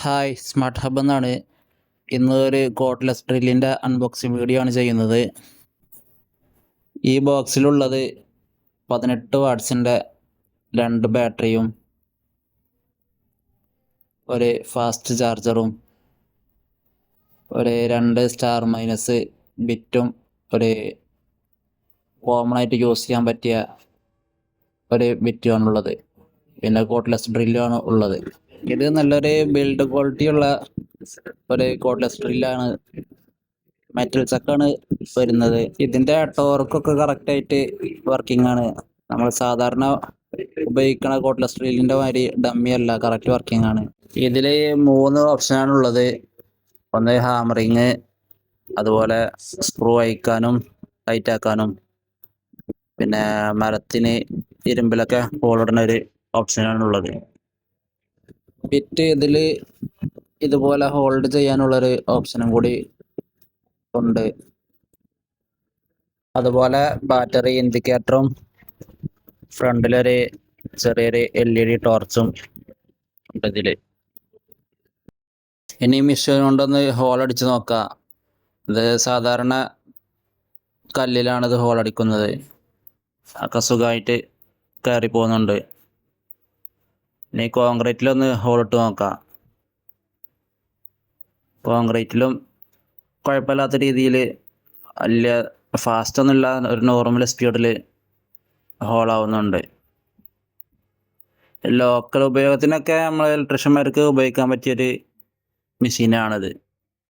Hi, smart hub എന്നാണ്. ഇന്ന് ഒരു കോഡ്ലെസ് ഡ്രില്ലിൻ്റെ അൺബോക്സിങ് വീഡിയോ ആണ് ചെയ്യുന്നത്. ഈ ബോക്സിലുള്ളത് 18 വാട്ട്സിൻ്റെ 2 ബാറ്ററിയും ഒരു ഫാസ്റ്റ് ചാർജറും ഒരു 2 സ്റ്റാർ മൈനസ് ബിറ്റും ഒരു കോമൺ ആയിട്ട് യൂസ് ചെയ്യാൻ പറ്റിയ ഒരു ബിറ്റുമാണുള്ളത്. പിന്നെ കോഡ്ലെസ് ഡ്രില്ലുമാണ് ഉള്ളത്. ഇത് നല്ലൊരു ബിൽഡ് ക്വാളിറ്റി ഉള്ള ഒരു കോഡ്ലെസ് ഡ്രില്ലാണ്. മെറ്റൽ ചക്കാണ് വരുന്നത്. ഇതിൻ്റെ ടോർക്കൊക്കെ കറക്റ്റായിട്ട് വർക്കിംഗ് ആണ്. നമ്മൾ സാധാരണ ഉപയോഗിക്കുന്ന കോഡ്ലെസ് ഡ്രില്ലിൻ്റെ മാതിരി ഡമ്മി അല്ല, കറക്റ്റ് വർക്കിംഗ് ആണ്. ഇതിൽ 3 ഓപ്ഷനാണുള്ളത്. ഒന്ന് ഹാമറിങ്, അതുപോലെ സ്ക്രൂ അയക്കാനും ടൈറ്റ് ആക്കാനും, പിന്നെ മരത്തിന് ഇരുമ്പിലൊക്കെ ഹോളിടുന്ന ഒരു ഓപ്ഷനാണുള്ളത്. ബിറ്റ് ഇതിൽ ഇതുപോലെ ഹോൾഡ് ചെയ്യാനുള്ളൊരു ഓപ്ഷനും കൂടി ഉണ്ട്. അതുപോലെ ബാറ്ററി ഇൻഡിക്കേറ്ററും ഫ്രണ്ടിലൊരു ചെറിയൊരു LED ടോർച്ചും ഉണ്ട് ഇതിൽ. ഇനി മിഷൻ കൊണ്ടൊന്ന് ഹോളടിച്ച് നോക്കാം. ഇത് സാധാരണ കല്ലിലാണ് ഇത് ഹോളടിക്കുന്നത്. ഒക്കെ സുഖമായിട്ട് കയറി പോകുന്നുണ്ട്. ഇനി കോൺക്രീറ്റിലൊന്ന് ഹോളിട്ട് നോക്കാം. കോൺക്രീറ്റിലും കുഴപ്പമില്ലാത്ത രീതിയിൽ, വലിയ ഫാസ്റ്റൊന്നുമില്ല, ഒരു നോർമൽ സ്പീഡിൽ ഹോളാവുന്നുണ്ട്. ലോക്കൽ ഉപയോഗത്തിനൊക്കെ നമ്മൾ ഇലക്ട്രീഷ്യന്മാർക്ക് ഉപയോഗിക്കാൻ പറ്റിയൊരു മെഷീനാണിത്.